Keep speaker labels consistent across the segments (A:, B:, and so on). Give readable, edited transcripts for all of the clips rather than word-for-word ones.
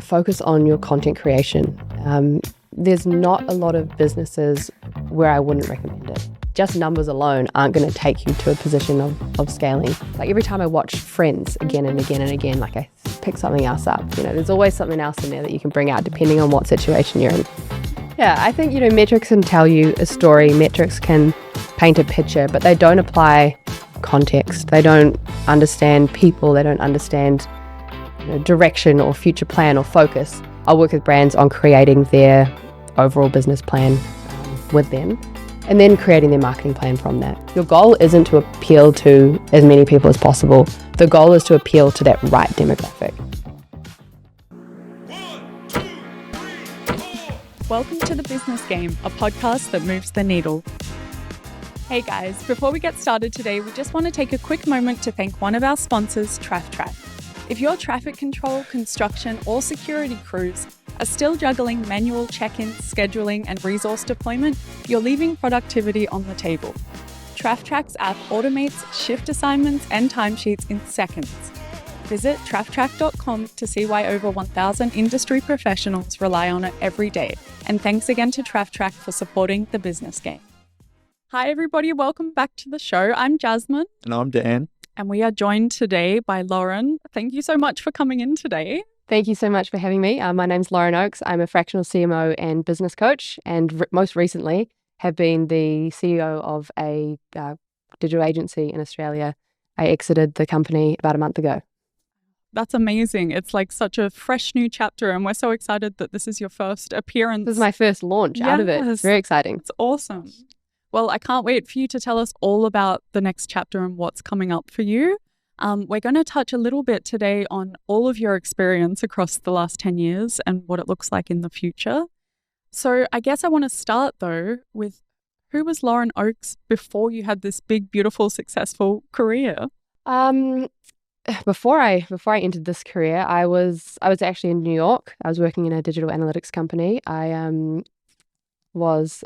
A: focus on your content creation. There's not a lot of businesses where I wouldn't recommend it. Just numbers alone aren't going to take you to a position of scaling. Like every time I watch Friends again and again and again, like I pick something else up. There's always something else in there that you can bring out depending on what situation you're in. Yeah, I think, metrics can tell you a story, metrics can paint a picture, but they don't apply context. They don't understand people, they don't understand direction or future plan or focus. I work with brands on creating their overall business plan with them and then creating their marketing plan from that. Your goal isn't to appeal to as many people as possible. The goal is to appeal to that right demographic.
B: Welcome to The Business Game, a podcast that moves the needle. Hey guys, before we get started today, we just want to take a quick moment to thank one of our sponsors, TrafTrack. If your traffic control, construction, or security crews are still juggling manual check-ins, scheduling, and resource deployment, you're leaving productivity on the table. TrafTrack's app automates shift assignments and timesheets in seconds. Visit traftrack.com to see why over 1,000 industry professionals rely on it every day. And thanks again to TrafTrack for supporting The Business Game. Hi everybody, welcome back to the show. I'm Jazmyn.
C: And I'm Dan.
B: And we are joined today by Lauren. Thank you so much for coming in today.
A: Thank you so much for having me. My name's Lauren Oakes. I'm a fractional CMO and business coach, and most recently have been the CEO of a digital agency in Australia. I exited the company about a month ago.
B: That's amazing. It's like such a fresh new chapter, and we're so excited that this is your first appearance.
A: This is my first launch out of it. It's very exciting.
B: It's awesome. Well, I can't wait for you to tell us all about the next chapter and what's coming up for you. We're going to touch a little bit today on all of your experience across the last 10 years and what it looks like in the future. So I guess I want to start though with, who was Lauren Oakes before you had this big, beautiful, successful career?
A: Before I entered this career, I was actually in New York. I was working in a digital analytics company. I was,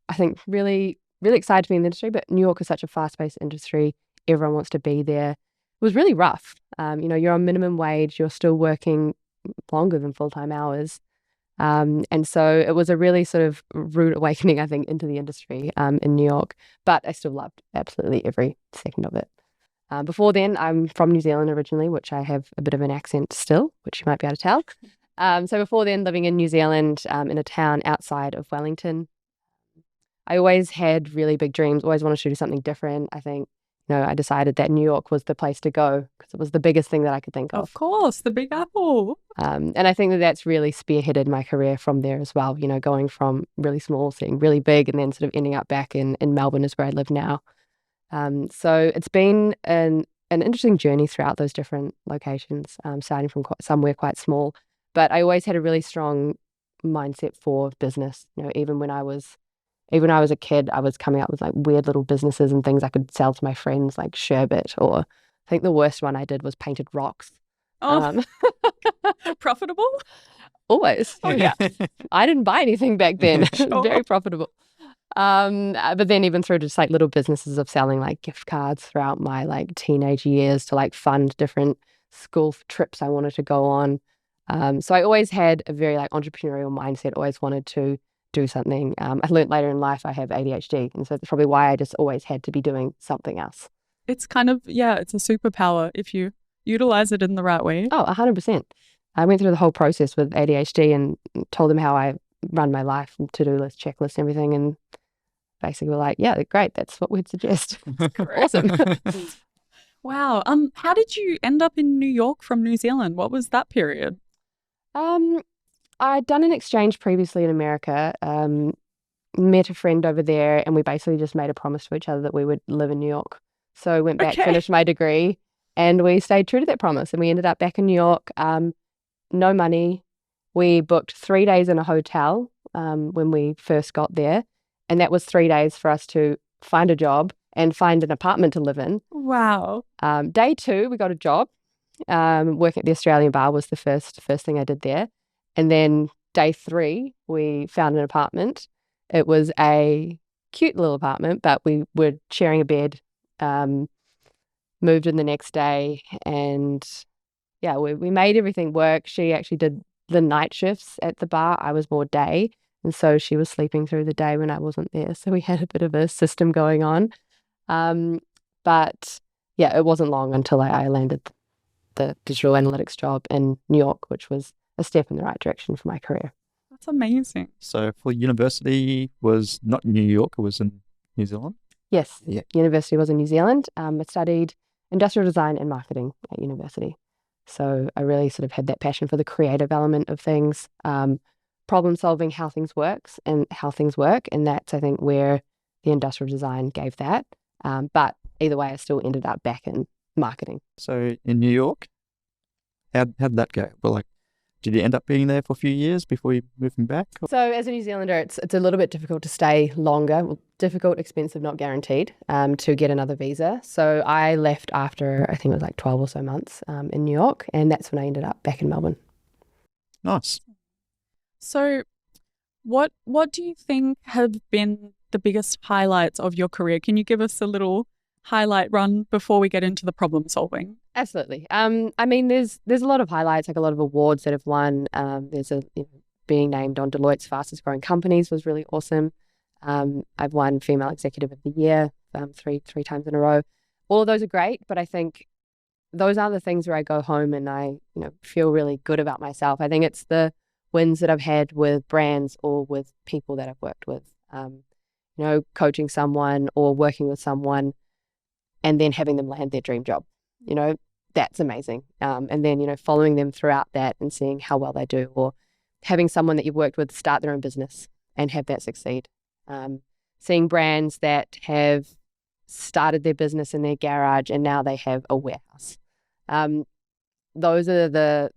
A: I think, really, really excited to be in the industry, but New York is such a fast-paced industry. Everyone wants to be there. It was really rough. You're on minimum wage. You're still working longer than full-time hours. And so it was a really sort of rude awakening, I think, into the industry in New York. But I still loved absolutely every second of it. Before then, I'm from New Zealand originally, which I have a bit of an accent still, which you might be able to tell. So before then, living in New Zealand in a town outside of Wellington, I always had really big dreams, always wanted to do something different. I think, I decided that New York was the place to go because it was the biggest thing that I could think of.
B: Of course, the Big Apple.
A: And I think that that's really spearheaded my career from there as well, going from really small, seeing really big, and then sort of ending up back in Melbourne is where I live now. So it's been an interesting journey throughout those different locations, starting from somewhere quite small. But I always had a really strong mindset for business. Even when I was a kid, I was coming up with like weird little businesses and things I could sell to my friends, like sherbet, or I think the worst one I did was painted rocks.
B: Oh, profitable?
A: Always.
B: Oh yeah.
A: I didn't buy anything back then.
B: Sure.
A: Very profitable. But then even through just like little businesses of selling like gift cards throughout my like teenage years to like fund different school trips I wanted to go on. So I always had a very like entrepreneurial mindset, always wanted to do something. I learned later in life I have ADHD, and so that's probably why I just always had to be doing something else.
B: It's kind of, it's a superpower if you utilize it in the right way.
A: Oh, 100%. I went through the whole process with ADHD and told them how I run my life, to-do list, checklist, everything, and basically were like, yeah, great, that's what we'd suggest. Awesome.
B: Wow. How did you end up in New York from New Zealand? What was that period?
A: I'd done an exchange previously in America, met a friend over there, and we basically just made a promise to each other that we would live in New York. So I went back, finished my degree, and we stayed true to that promise. And we ended up back in New York, no money. We booked 3 days in a hotel when we first got there. And that was 3 days for us to find a job and find an apartment to live in.
B: Wow.
A: Day 2, we got a job. Working at the Australian bar was the first thing I did there. And then day 3, we found an apartment. It was a cute little apartment, but we were sharing a bed, moved in the next day. And yeah, we made everything work. She actually did the night shifts at the bar. I was more day. And so she was sleeping through the day when I wasn't there. So we had a bit of a system going on. But yeah, it wasn't long until I landed the digital analytics job in New York, which was a step in the right direction for my career.
B: That's amazing.
C: So for university was not in New York, it was in New Zealand?
A: Yes,
C: Yeah.
A: University was in New Zealand. I studied industrial design and marketing at university. So I really sort of had that passion for the creative element of things, problem solving, how things works and how things work. And that's, I think, where the industrial design gave that. But either way, I still ended up back in marketing.
C: So in New York, how'd that go? Well, like, did you end up being there for a few years before you moving back?
A: So as a New Zealander, it's a little bit difficult to stay longer. Well, difficult, expensive, not guaranteed, to get another visa. So I left after, I think it was like 12 or so months in New York. And that's when I ended up back in Melbourne.
C: Nice.
B: So what do you think have been the biggest highlights of your career? Can you give us a little highlight run before we get into the problem solving?
A: Absolutely. I mean, there's a lot of highlights, like a lot of awards that have won. There's being named on Deloitte's fastest growing companies was really awesome. I've won Female Executive of the Year three times in a row. All of those are great, but I think those are the things where I go home and I feel really good about myself. I think it's the wins that I've had with brands or with people that I've worked with. Coaching someone or working with someone and then having them land their dream job. That's amazing. And then, following them throughout that and seeing how well they do, or having someone that you've worked with start their own business and have that succeed. Seeing brands that have started their business in their garage and now they have a warehouse. Those are the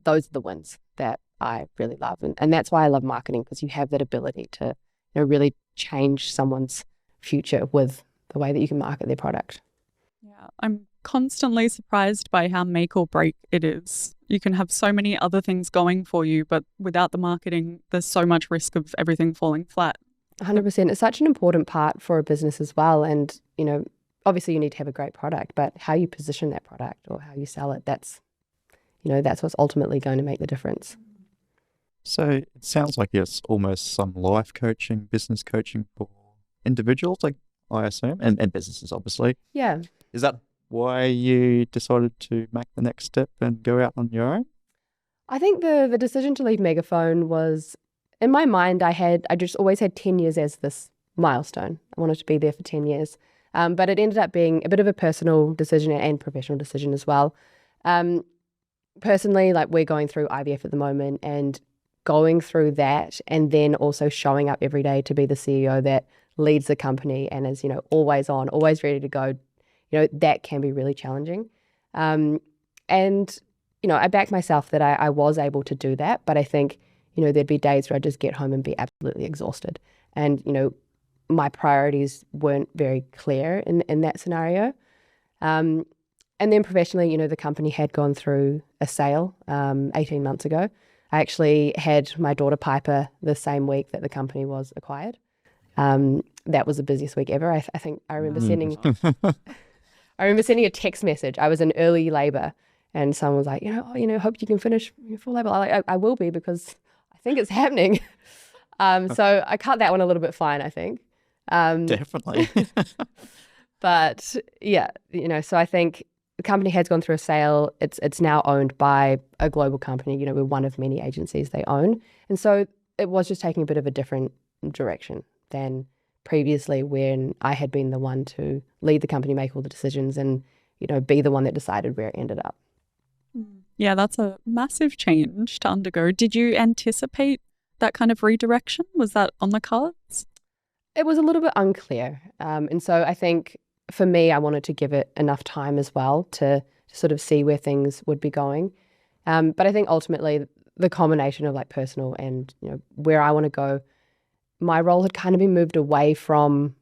A: wins that I really love. And that's why I love marketing, because you have that ability to really change someone's future with the way that you can market their product.
B: Yeah, I'm constantly surprised by how make or break it is. You can have so many other things going for you, but without the marketing, there's so much risk of everything falling flat.
A: 100%. It's such an important part for a business as well. And, obviously you need to have a great product, but how you position that product or how you sell it, that's what's ultimately going to make the difference.
C: So it sounds like it's almost some life coaching, business coaching for individuals, like I assume, and businesses, obviously.
A: Yeah.
C: Is that why you decided to make the next step and go out on your own?
A: I think the decision to leave Megaphone was, in my mind, I just always had 10 years as this milestone. I wanted to be there for 10 years. But it ended up being a bit of a personal decision and professional decision as well. Personally, like, we're going through IVF at the moment, and going through that and then also showing up every day to be the CEO that leads the company and is, always on, always ready to go, that can be really challenging. And, I back myself that I was able to do that, but I think, there'd be days where I'd just get home and be absolutely exhausted. And, my priorities weren't very clear in that scenario. And then professionally, the company had gone through a sale 18 months ago. I actually had my daughter Piper the same week that the company was acquired. That was the busiest week ever. I think I remember sending a text message. I was in early labor and someone was like, hope you can finish your full labor. I will be, because I think it's happening. So I cut that one a little bit fine, I think.
C: Definitely.
A: But yeah, so I think the company has gone through a sale. It's now owned by a global company. We're one of many agencies they own. And so it was just taking a bit of a different direction than previously, when I had been the one to lead the company, make all the decisions, and, be the one that decided where it ended up.
B: Yeah, that's a massive change to undergo. Did you anticipate that kind of redirection? Was that on the cards?
A: It was a little bit unclear. And so I think for me, I wanted to give it enough time as well to sort of see where things would be going. But I think ultimately the combination of like personal and, where I want to go, my role had kind of been moved away from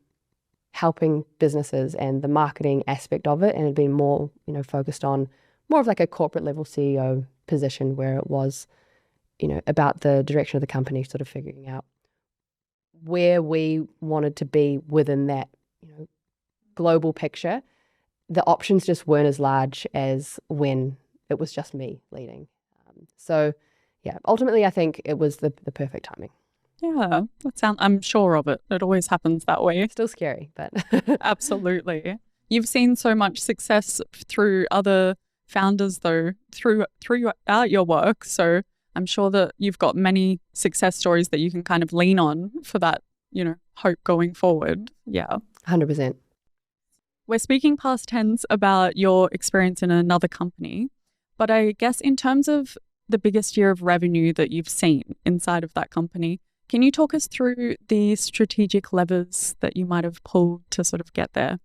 A: helping businesses and the marketing aspect of it, and had been more, focused on more of like a corporate level CEO position, where it was, about the direction of the company, sort of figuring out where we wanted to be within that, global picture. The options just weren't as large as when it was just me leading. So, yeah, ultimately, I think it was the perfect timing.
B: Yeah, I'm sure of it. It always happens that way.
A: Still scary, but
B: Absolutely. You've seen so much success through other founders, though, throughout your work. So I'm sure that you've got many success stories that you can kind of lean on for that, hope going forward. Yeah.
A: 100%.
B: We're speaking past tense about your experience in another company, but I guess in terms of the biggest year of revenue that you've seen inside of that company, can you talk us through the strategic levers that you might have pulled to sort of get there?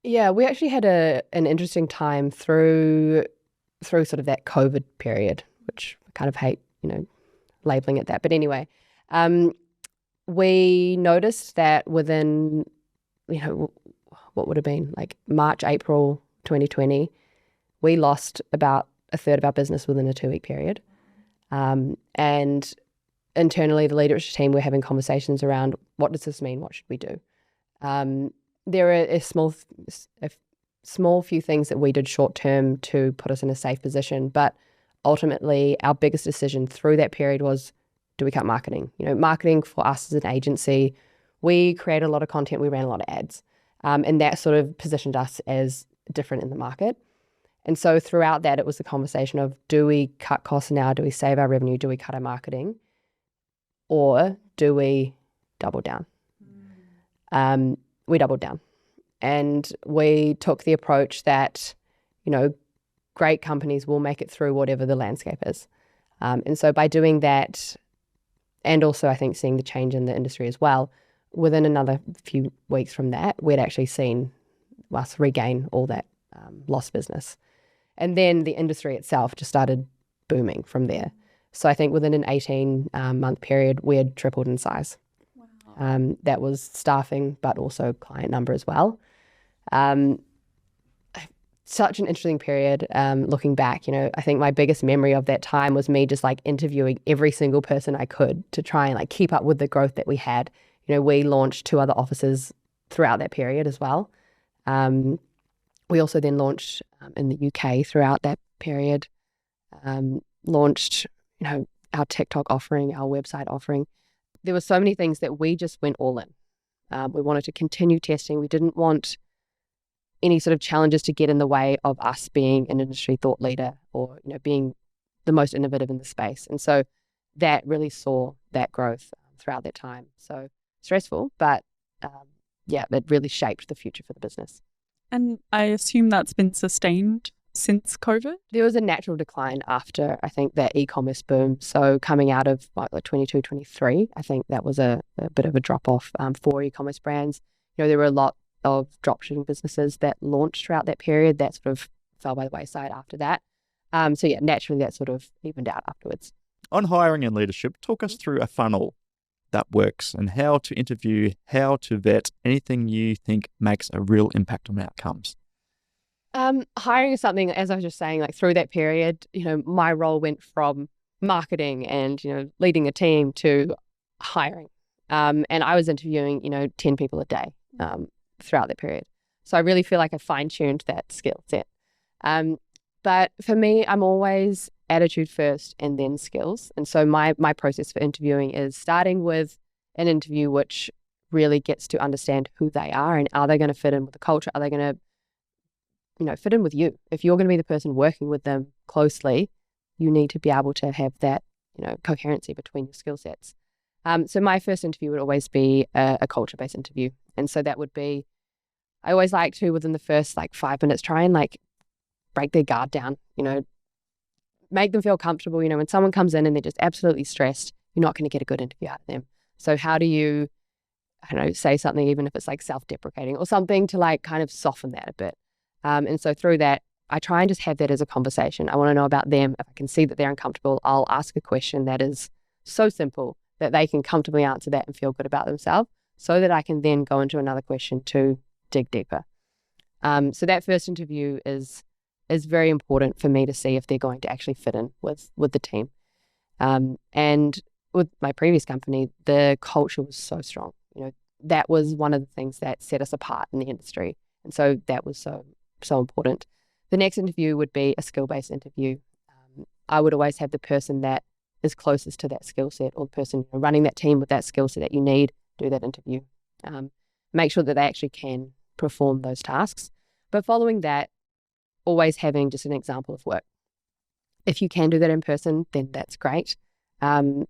A: Yeah, we actually had an interesting time through sort of that COVID period, which I kind of hate, labeling it that. But anyway, we noticed that within, what would have been like March, April 2020, we lost about a third of our business within a 2-week period. And internally, the leadership team were having conversations around, what does this mean? What should we do? There are a small few things that we did short term to put us in a safe position, but ultimately our biggest decision through that period was, do we cut marketing? Marketing for us as an agency, we created a lot of content, we ran a lot of ads, and that sort of positioned us as different in the market. And so throughout that, it was the conversation of, do we cut costs now? Do we save our revenue? Do we cut our marketing? Or do we double down? We doubled down, and we took the approach that, great companies will make it through whatever the landscape is. And so by doing that, and also I think seeing the change in the industry as well, within another few weeks from that, we'd actually seen us regain all that lost business. And then the industry itself just started booming from there. So I think within an 18-month period, we had tripled in size. That was staffing, but also client number as well. Such an interesting period. Looking back, I think my biggest memory of that time was me just like interviewing every single person I could to try and like keep up with the growth that we had. We launched 2 other offices throughout that period as well. We also then launched in the UK throughout that period. Launched, our TikTok offering, our website offering. There were so many things that we just went all in. We wanted to continue testing. We didn't want any sort of challenges to get in the way of us being an industry thought leader or, being the most innovative in the space. And so that really saw that growth throughout that time. So stressful, but it really shaped the future for the business.
B: And I assume that's been sustained since COVID?
A: There was a natural decline after, I think, that e-commerce boom. So coming out of like 22, 23, I think that was a bit of a drop-off for e-commerce brands. There were a lot of dropshipping businesses that launched throughout that period that sort of fell by the wayside after that. Naturally that sort of evened out afterwards.
C: On hiring and leadership, talk us through a funnel that works and how to interview, how to vet anything you think makes a real impact on outcomes.
A: Hiring is something, as I was just saying, like through that period, my role went from marketing and, leading a team to hiring. And I was interviewing, 10 people a day throughout that period. So I really feel like I fine-tuned that skill set. But for me, I'm always attitude first and then skills. And so my process for interviewing is starting with an interview which really gets to understand who they are and are they going to fit in with the culture? Are they going to fit in with you? If you're going to be the person working with them closely, you need to be able to have that, coherency between your skill sets. So my first interview would always be a culture-based interview. And so that would be, I always like to, within the first 5 minutes, try and break their guard down, make them feel comfortable. When someone comes in and they're just absolutely stressed, you're not going to get a good interview out of them. So how do you, say something, even if it's self-deprecating or something to kind of soften that a bit. And so through that, I try and just have that as a conversation. I want to know about them. If I can see that they're uncomfortable, I'll ask a question that is so simple that they can comfortably answer that and feel good about themselves so that I can then go into another question to dig deeper. So that first interview is very important for me to see if they're going to actually fit in with the team. And with my previous company, the culture was so strong. That was one of the things that set us apart in the industry. And so that was so important. The next interview would be a skill-based interview. I would always have the person that is closest to that skill set, or the person running that team with that skill set that you need, do that interview. Make sure that they actually can perform those tasks. But following that, always having just an example of work. If you can do that in person, then that's great. I've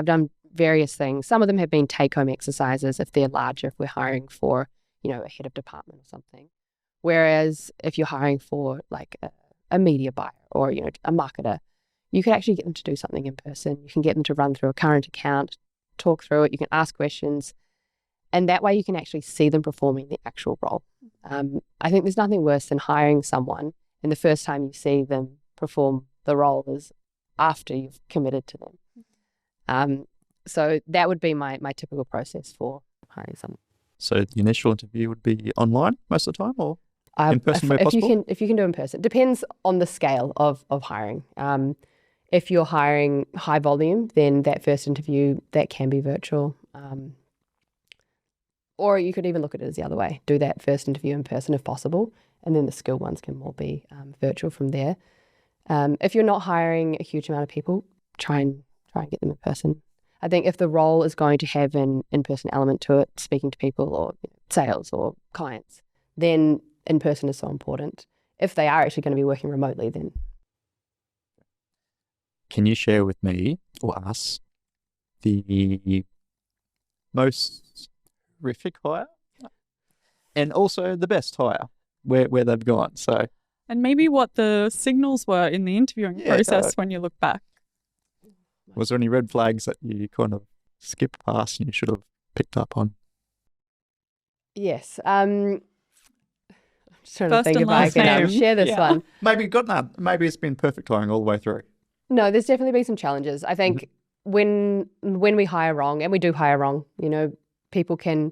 A: done various things. Some of them have been take-home exercises if they're larger, if we're hiring for, a head of department or something. Whereas if you're hiring for like a media buyer or, a marketer, you can actually get them to do something in person. You can get them to run through a current account, talk through it. You can ask questions. And that way you can actually see them performing the actual role. I think there's nothing worse than hiring someone and the first time you see them perform the role is after you've committed to them. So that would be my typical process for hiring someone.
C: So the initial interview would be online most of the time, or in person where possible?
A: If you can do in person. Depends on the scale of hiring. If you're hiring high volume, then that first interview, that can be virtual. Or you could even look at it as the other way. Do that first interview in person if possible, and then the skill ones can more be virtual from there. If you're not hiring a huge amount of people, try and get them in person. I think if the role is going to have an in-person element to it, speaking to people or sales or clients, then in person is so important. If they are actually going to be working remotely, then.
C: Can you share with me or us the most horrific hire and also the best hire where they've gone? So,
B: and maybe what the signals were in the interviewing process when you look back.
C: Was there any red flags that you kind of skipped past and you should have picked up on?
A: Yes. I'm just trying
B: First
A: to think if I can share this one.
C: Maybe you got none. Maybe it's been perfect hiring all the way through.
A: No, there's definitely been some challenges. I think when we hire wrong, and we do hire wrong, people can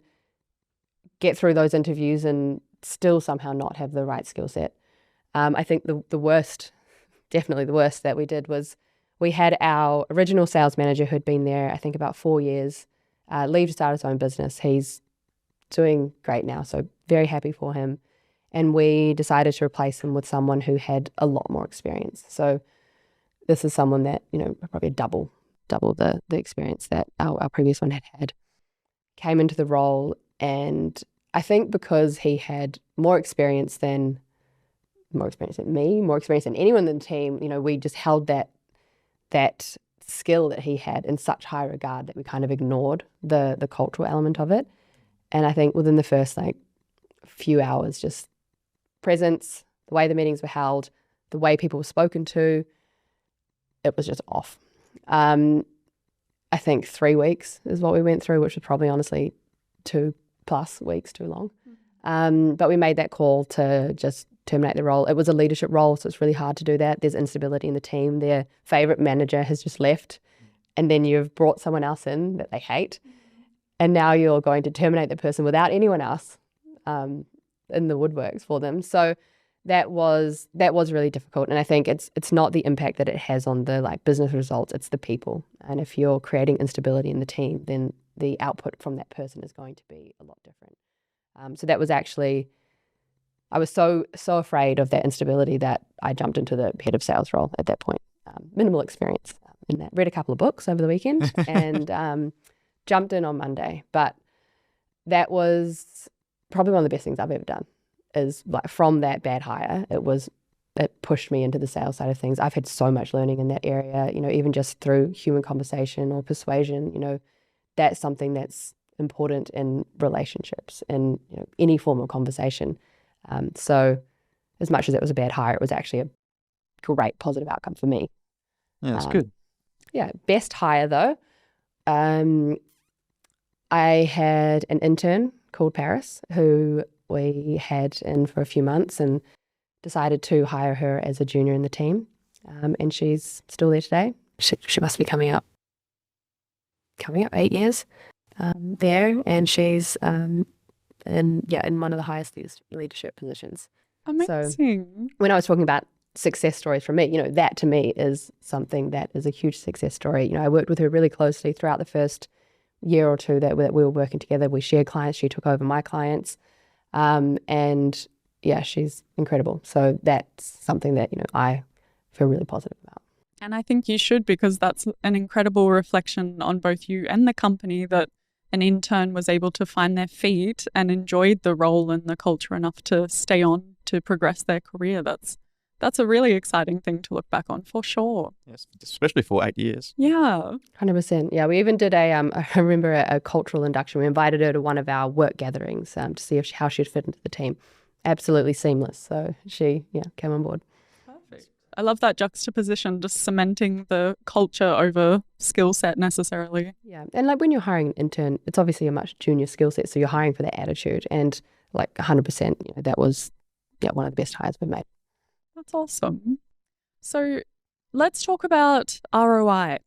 A: get through those interviews and still somehow not have the right skill set. I think the worst, definitely the worst that we did was we had our original sales manager who'd been there, I think about 4 years, leave to start his own business. He's doing great now, so very happy for him. And we decided to replace him with someone who had a lot more experience. So this is someone that, probably double the experience that our previous one had. Came into the role, and I think because he had more experience than me, more experience than anyone in the team, we just held that skill that he had in such high regard that we kind of ignored the cultural element of it. And I think within the first few hours, just presence, the way the meetings were held, the way people were spoken to, it was just off. I think 3 weeks is what we went through, which was probably honestly 2+ weeks too long. But we made that call to just terminate the role. It was a leadership role, so it's really hard to do that. There's instability in the team. Their favorite manager has just left, and then you've brought someone else in that they hate, and now you're going to terminate the person without anyone else in the woodworks for them. So that was really difficult. And I think it's not the impact that it has on the business results, it's the people. And if you're creating instability in the team, then the output from that person is going to be a lot different. So that was actually, I was so afraid of that instability that I jumped into the head of sales role at that point. Minimal experience in that. Read a couple of books over the weekend and jumped in on Monday. But that was probably one of the best things I've ever done. Is from that bad hire, it pushed me into the sales side of things. I've had so much learning in that area, even just through human conversation or persuasion, that's something that's important in relationships and any form of conversation. So as much as it was a bad hire, it was actually a great positive outcome for me.
C: Yeah, that's good.
A: Yeah. Best hire though. I had an intern called Paris who we had in for a few months and decided to hire her as a junior in the team. And she's still there today. She must be coming up 8 years there. And she's in one of the highest leadership positions.
B: Amazing.
A: So when I was talking about success stories from me, that to me is something that is a huge success story. I worked with her really closely throughout the first year or two that we were working together. We shared clients. She took over my clients. And yeah, she's incredible. So that's something that, I feel really positive about.
B: And I think you should, because that's an incredible reflection on both you and the company, that an intern was able to find their feet and enjoyed the role and the culture enough to stay on to progress their career. That's a really exciting thing to look back on, for sure.
C: Yes, especially for 8 years.
B: Yeah.
A: 100%. Yeah, we even did I remember a cultural induction. We invited her to one of our work gatherings to see how she'd fit into the team. Absolutely seamless. So she, came on board.
B: Perfect. I love that juxtaposition, just cementing the culture over skill set necessarily.
A: Yeah. And like when you're hiring an intern, it's obviously a much junior skill set. So you're hiring for that attitude. And like 100%, that was one of the best hires we've made.
B: That's awesome. So let's talk about ROI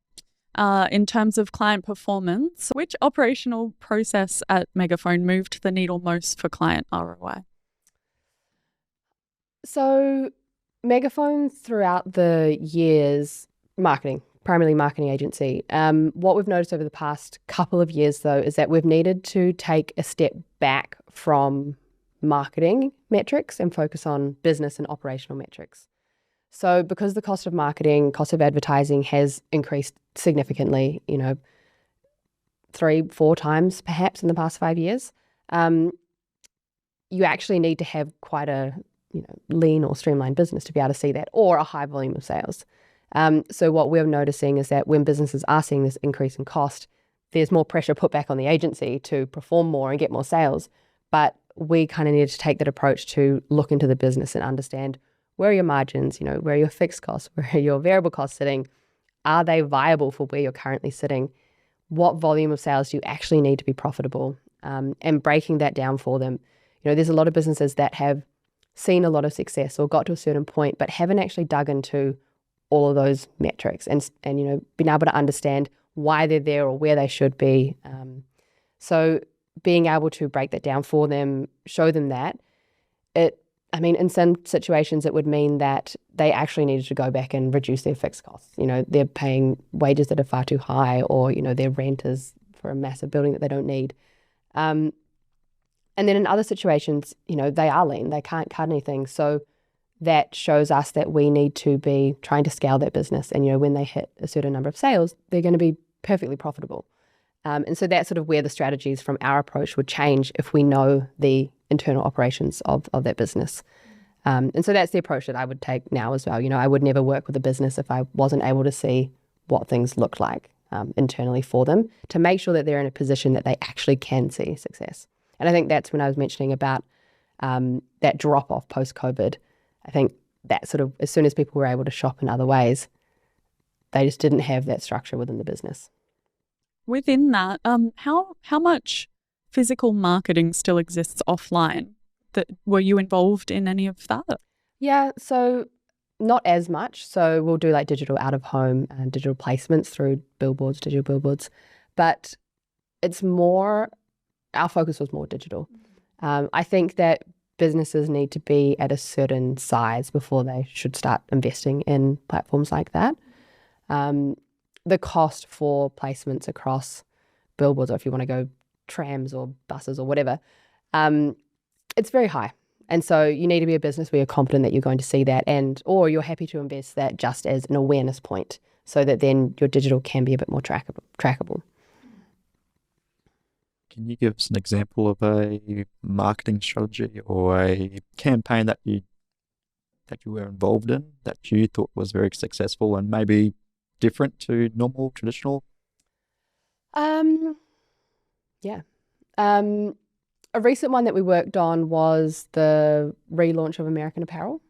B: in terms of client performance. Which operational process at Megaphone moved the needle most for client ROI?
A: So Megaphone throughout the years, primarily marketing agency. What we've noticed over the past couple of years, though, is that we've needed to take a step back from marketing metrics and focus on business and operational metrics. So because the cost of marketing, cost of advertising has increased significantly, 3-4 times perhaps in the past 5 years, you actually need to have quite a lean or streamlined business to be able to see that, or a high volume of sales. So what we're noticing is that when businesses are seeing this increase in cost, there's more pressure put back on the agency to perform more and get more sales. But we kind of needed to take that approach to look into the business and understand, where are your margins, where are your fixed costs, where are your variable costs sitting? Are they viable for where you're currently sitting? What volume of sales do you actually need to be profitable? And breaking that down for them. There's a lot of businesses that have seen a lot of success or got to a certain point, but haven't actually dug into all of those metrics and been able to understand why they're there or where they should be. So being able to break that down for them, show them that, in some situations it would mean that they actually needed to go back and reduce their fixed costs. They're paying wages that are far too high, or, their rent is for a massive building that they don't need. And then in other situations, they are lean, they can't cut anything. So that shows us that we need to be trying to scale that business. And, when they hit a certain number of sales, they're going to be perfectly profitable. And so that's sort of where the strategies from our approach would change if we know the internal operations of that business. And so that's the approach that I would take now as well. I would never work with a business if I wasn't able to see what things looked like internally for them, to make sure that they're in a position that they actually can see success. And I think that's when I was mentioning about that drop-off post-COVID. I think that sort of, as soon as people were able to shop in other ways, they just didn't have that structure within the business.
B: Within that, how much physical marketing still exists offline? Were you involved in any of that? Yeah,
A: so not as much. So we'll do like digital out of home and digital placements through digital billboards, but it's more, our focus was more digital. I think that businesses need to be at a certain size before they should start investing in platforms like that. The cost for placements across billboards, or if you want to go trams or buses or whatever, it's very high. And so you need to be a business where you're confident that you're going to see that, or you're happy to invest that just as an awareness point, so that then your digital can be a bit more trackable.
C: Can you give us an example of a marketing strategy or a campaign that you were involved in that you thought was very successful and maybe different to normal, traditional?
A: Yeah. A recent one that we worked on was the relaunch of American Apparel.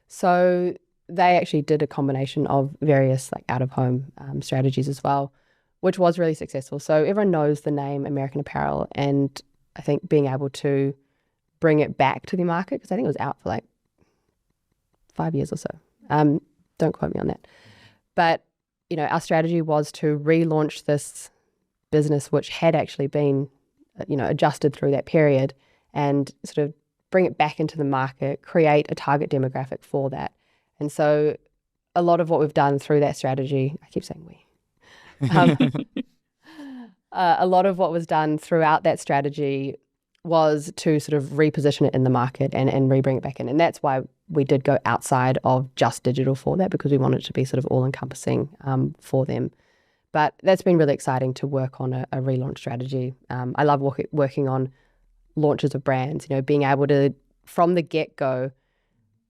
A: So they actually did a combination of various like out-of-home strategies as well, which was really successful. So everyone knows the name American Apparel, and I think being able to bring it back to the market, because I think it was out for like 5 years or so. Don't quote me on that. But, our strategy was to relaunch this business, which had actually been, adjusted through that period, and sort of bring it back into the market, create a target demographic for that. And so a lot of what we've done through that strategy, I keep saying we, a lot of what was done throughout that strategy was to sort of reposition it in the market and re-bring it back in. And that's why we did go outside of just digital for that, because we wanted it to be sort of all-encompassing for them. But that's been really exciting to work on a relaunch strategy. I love working on launches of brands, being able to, from the get-go,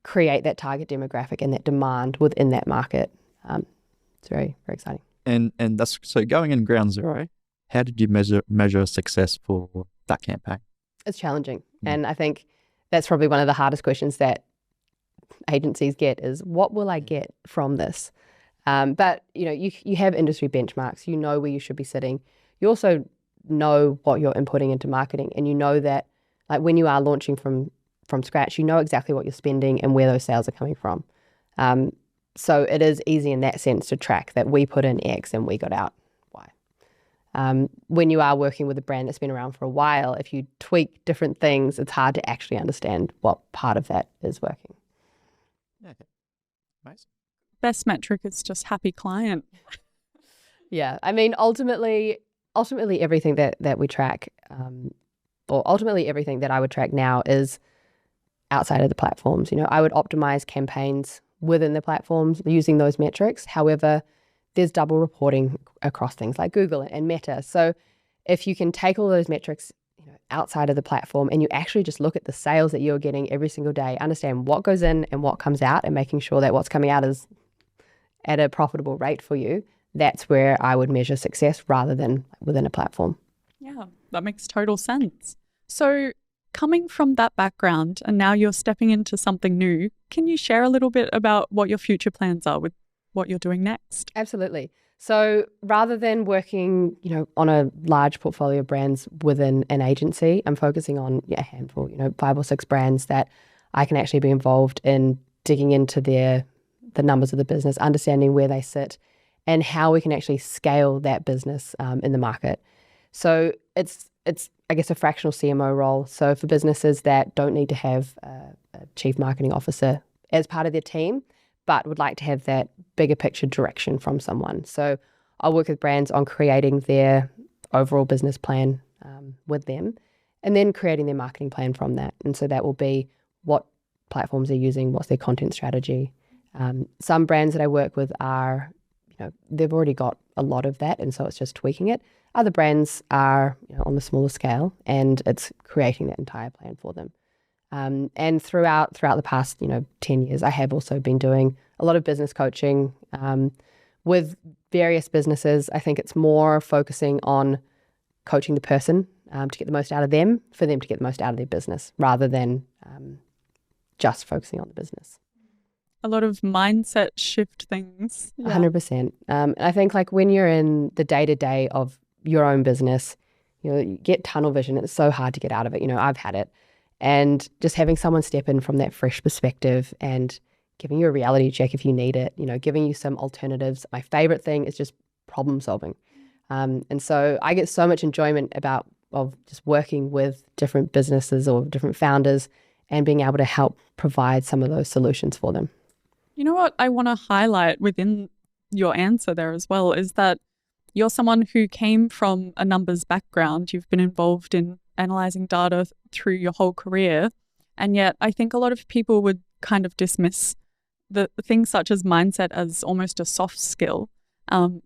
A: create that target demographic and that demand within that market. It's very, very exciting.
C: And that's so going in ground zero, how did you measure success for that campaign?
A: It's challenging. And I think that's probably one of the hardest questions that agencies get is, what will I get from this? But you have industry benchmarks. You know where you should be sitting. You also know what you're inputting into marketing, and you know that, like, when you are launching from scratch, you know exactly what you're spending and where those sales are coming from. So it is easy in that sense to track that we put in X and we got out Y. When you are working with a brand that's been around for a while, if you tweak different things, it's hard to actually understand what part of that is working.
C: Okay. Amazing.
B: Best metric is just happy client.
A: Yeah. I mean, ultimately everything that we track, or ultimately everything that I would track now is outside of the platforms. I would optimize campaigns within the platforms using those metrics. However, there's double reporting across things like Google and Meta. So if you can take all those metrics outside of the platform and you actually just look at the sales that you're getting every single day, understand what goes in and what comes out, and making sure that what's coming out is at a profitable rate for you, that's where I would measure success rather than within a platform.
B: Yeah, that makes total sense. So coming from that background and now you're stepping into something new, can you share a little bit about what your future plans are with what you're doing next?
A: Absolutely. So rather than working, on a large portfolio of brands within an agency, I'm focusing on a handful, 5 or 6 brands that I can actually be involved in digging into the numbers of the business, understanding where they sit and how we can actually scale that business in the market. So it's I guess, a fractional CMO role. So for businesses that don't need to have a chief marketing officer as part of their team, but would like to have that bigger picture direction from someone. So I'll work with brands on creating their overall business plan with them, and then creating their marketing plan from that. And so that will be what platforms they're using, what's their content strategy. Some brands that I work with are, they've already got a lot of that, and so it's just tweaking it. Other brands are on the smaller scale, and it's creating that entire plan for them. And throughout the past 10 years, I have also been doing a lot of business coaching with various businesses. I think it's more focusing on coaching the person to get the most out of them, for them to get the most out of their business, rather than just focusing on the business.
B: A lot of mindset shift things. Yeah.
A: 100%. I think, like, when you're in the day-to-day of your own business, you get tunnel vision. It's so hard to get out of it. I've had it. And just having someone step in from that fresh perspective and giving you a reality check if you need it, giving you some alternatives. My favorite thing is just problem solving. And so I get so much enjoyment of just working with different businesses or different founders and being able to help provide some of those solutions for them.
B: You know what I want to highlight within your answer there as well is that you're someone who came from a numbers background. You've been involved in analyzing data through your whole career. And yet I think a lot of people would kind of dismiss the things such as mindset as almost a soft skill.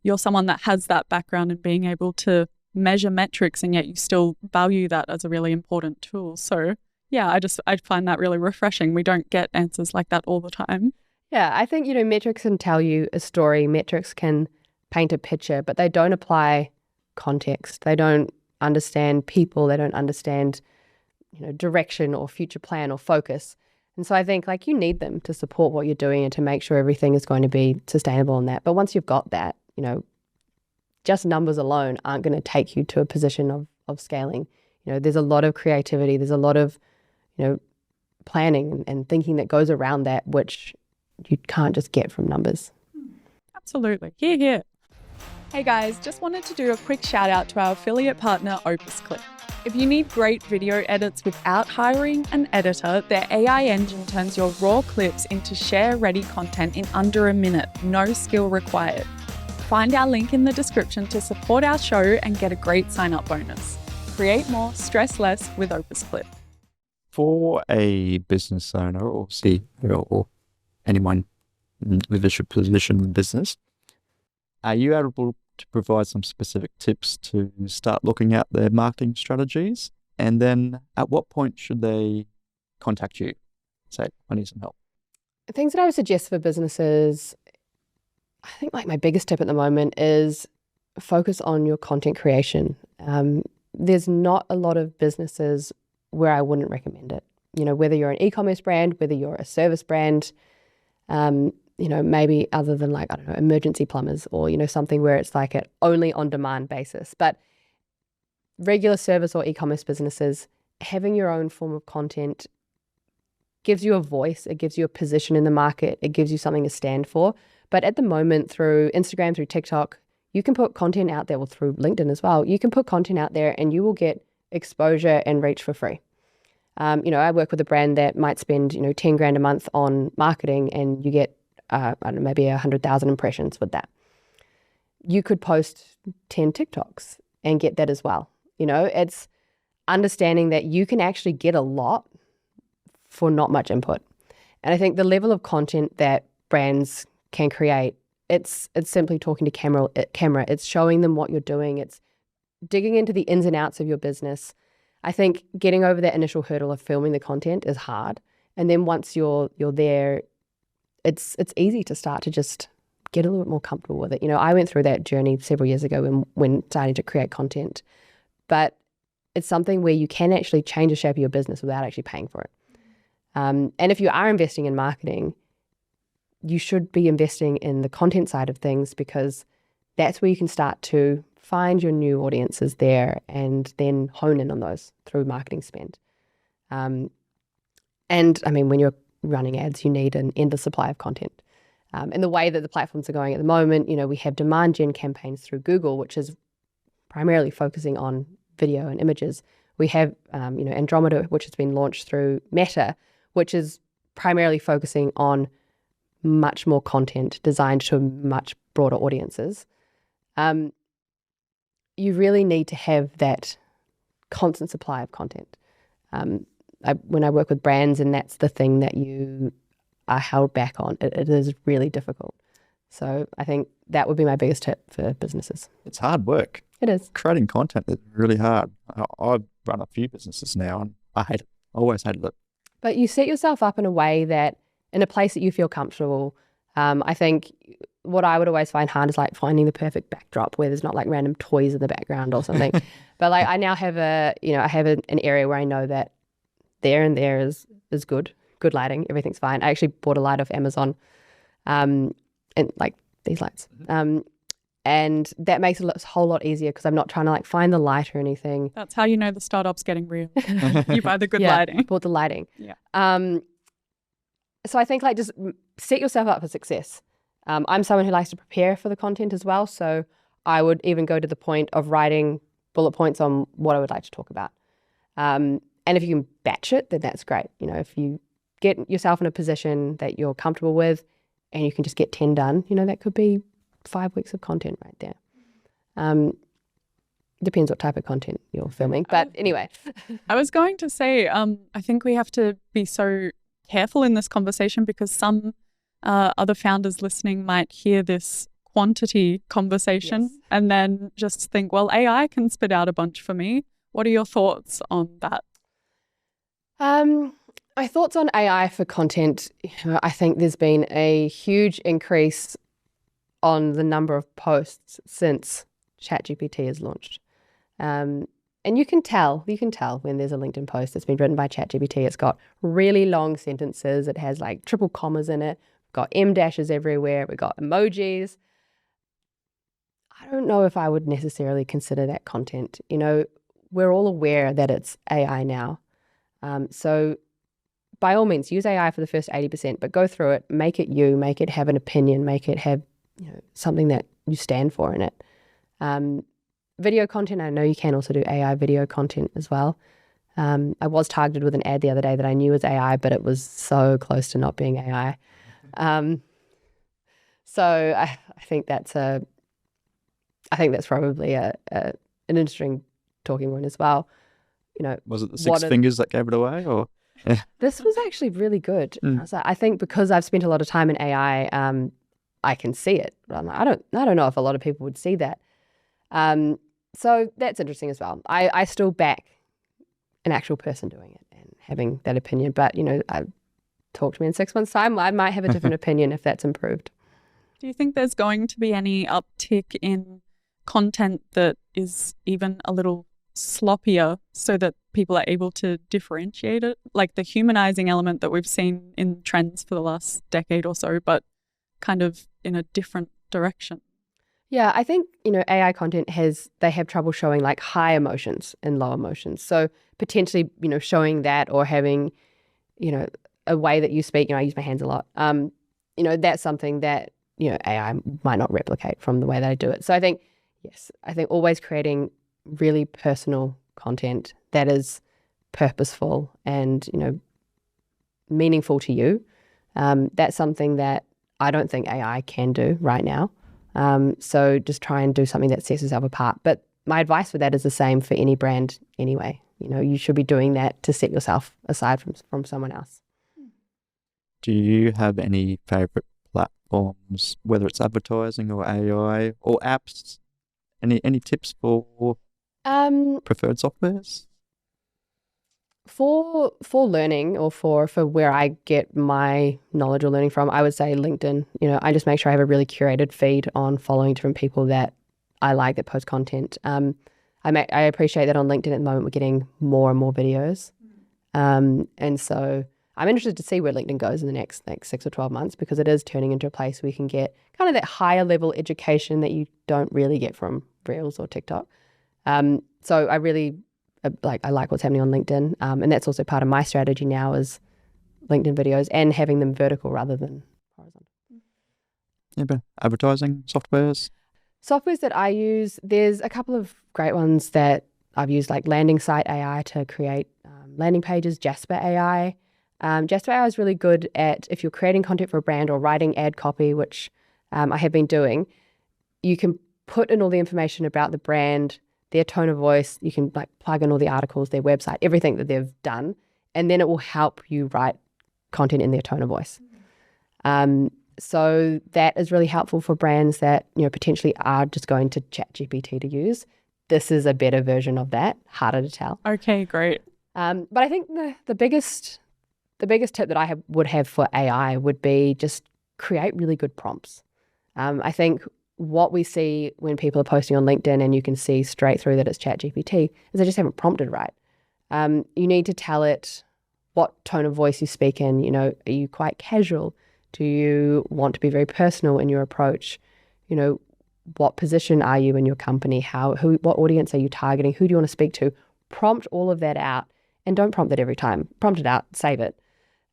B: You're someone that has that background in being able to measure metrics, and yet you still value that as a really important tool. So yeah, I find that really refreshing. We don't get answers like that all the time.
A: Yeah, I think, metrics can tell you a story. Metrics can paint a picture, but they don't apply context. They don't understand people. They don't understand, direction or future plan or focus. And so I think, like, you need them to support what you're doing and to make sure everything is going to be sustainable in that. But once you've got that, just numbers alone aren't going to take you to a position of scaling. There's a lot of creativity. There's a lot of, planning and thinking that goes around that, which you can't just get from numbers.
B: Absolutely. Hear, hear. Hey guys, just wanted to do a quick shout out to our affiliate partner, OpusClip. If you need great video edits without hiring an editor, their AI engine turns your raw clips into share-ready content in under a minute, no skill required. Find our link in the description to support our show and get a great sign-up bonus. Create more, stress less with Oversplit.
C: For a business owner or CEO or anyone in leadership position in business, are you able to provide some specific tips to start looking at their marketing strategies? And then at what point should they contact you? Say, I need some help.
A: Things that I would suggest for businesses, I think like my biggest tip at the moment is focus on your content creation. There's not a lot of businesses where I wouldn't recommend it. You know, whether you're an e-commerce brand, whether you're a service brand, you know, maybe other than like, I don't know, emergency plumbers or, you know, something where it's like an only on demand basis. But regular service or e-commerce businesses, having your own form of content gives you a voice, it gives you a position in the market, it gives you something to stand for. But at the moment, through Instagram, through TikTok, you can put content out there, well, through LinkedIn as well. You can put content out there and you will get exposure and reach for free. You know, I work with a brand that might spend, you know, 10 grand a month on marketing and you get, I don't know, maybe 100,000 impressions with that. You could post 10 TikToks and get that as well. You know, it's understanding that you can actually get a lot for not much input. And I think the level of content that brands can create, it's simply talking to camera. It's showing them what you're doing. It's digging into the ins and outs of your business. I think getting over that initial hurdle of filming the content is hard. And then once you're there, it's easy to start to just get a little bit more comfortable with it. You know, I went through that journey several years ago when starting to create content. But it's something where you can actually change the shape of your business without actually paying for it. And if you are investing in marketing, you should be investing in the content side of things because that's where you can start to find your new audiences there and then hone in on those through marketing spend. And I mean, when you're running ads, you need an endless supply of content. And the way that the platforms are going at the moment, you know, we have demand gen campaigns through Google, which is primarily focusing on video and images. We have, you know, Andromeda, which has been launched through Meta, which is primarily focusing on much more content designed to much broader audiences. You really need to have that constant supply of content. When I work with brands and that's the thing that you are held back on, it is really difficult. So I think that would be my biggest tip for businesses.
C: It's hard work.
A: It is.
C: Creating content is really hard. I've run a few businesses now and I hate it. I always hated it.
A: But you set yourself up in a way that, in a place that you feel comfortable. I think what I would always find hard is like finding the perfect backdrop where there's not like random toys in the background or something. But like I now have I have an area where I know that there and there is good lighting. Everything's fine. I actually bought a light off Amazon, and like these lights. And that makes it a whole lot easier because I'm not trying to like find the light or anything.
B: That's how you know the startup's getting real. You buy the good
A: Yeah,
B: lighting.
A: bought the lighting.
B: Yeah.
A: So I think like just set yourself up for success. I'm someone who likes to prepare for the content as well. So I would even go to the point of writing bullet points on what I would like to talk about. And if you can batch it, then that's great. You know, if you get yourself in a position that you're comfortable with and you can just get 10 done, you know, that could be 5 weeks of content right there. Depends what type of content you're filming. But anyway.
B: I was going to say, I think we have to be so careful in this conversation because some other founders listening might hear this quantity conversation and then just think, well, AI can spit out a bunch for me. What are your thoughts on that?
A: My thoughts on AI for content, I think there's been a huge increase on the number of posts since ChatGPT is launched. And you can tell when there's a LinkedIn post that's been written by ChatGPT. It's got really long sentences. It has like triple commas in it. We've got M dashes everywhere. We've got emojis. I don't know if I would necessarily consider that content. You know, we're all aware that it's AI now. So by all means, use AI for the first 80%, but go through it, make it you, make it have an opinion, make it have, you know, something that you stand for in it. Video content, I know you can also do AI video content as well. I was targeted with an ad the other day that I knew was AI, but it was so close to not being AI. So I think that's probably an interesting talking point as well.
C: Was it the six fingers that gave it away, or?
A: This was actually really good. So I think because I've spent a lot of time in AI, I can see it. I don't know if a lot of people would see that. So that's interesting as well. I still back an actual person doing it and having that opinion, but talk to me in 6 months' time. I might have a different opinion if that's improved.
B: Do you think there's going to be any uptick in content that is even a little sloppier so that people are able to differentiate it? Like the humanizing element that we've seen in trends for the last decade or so, but kind of in a different direction.
A: Yeah, I think, AI content they have trouble showing like high emotions and low emotions. So potentially, showing that or having, a way that you speak, I use my hands a lot. That's something that, AI might not replicate from the way they do it. So I think always creating really personal content that is purposeful and, meaningful to you. That's something that I don't think AI can do right now. So just try and do something that sets yourself apart. But my advice for that is the same for any brand anyway. You should be doing that to set yourself aside from someone else.
C: Do you have any favorite platforms, whether it's advertising or AI or apps? Any tips for preferred softwares?
A: For learning or for where I get my knowledge or learning from, I would say LinkedIn. I just make sure I have a really curated feed on following different people that I like that post content. I appreciate that on LinkedIn at the moment we're getting more and more videos. And so I'm interested to see where LinkedIn goes in the next 6 or 12 months, because it is turning into a place where you can get kind of that higher level education that you don't really get from Reels or TikTok. So I really I like what's happening on LinkedIn. And that's also part of my strategy now is LinkedIn videos and having them vertical rather than horizontal.
C: Yeah, but advertising softwares?
A: Softwares that I use, there's a couple of great ones that I've used, like Landing Site AI to create landing pages, Jasper AI. Jasper AI is really good at, if you're creating content for a brand or writing ad copy, which I have been doing, you can put in all the information about the brand, their tone of voice, you can plug in all the articles, their website, everything that they've done, and then it will help you write content in their tone of voice. So that is really helpful for brands that, potentially are just going to ChatGPT to use. This is a better version of that, harder to tell.
B: Okay, great.
A: But I think the biggest tip that I would have for AI would be just create really good prompts. I think what we see when people are posting on LinkedIn, and you can see straight through that it's ChatGPT, is they just haven't prompted right. You need to tell it what tone of voice you speak in. Are you quite casual? Do you want to be very personal in your approach? What position are you in your company? What audience are you targeting? Who do you want to speak to? Prompt all of that out, and don't prompt it every time. Prompt it out, save it.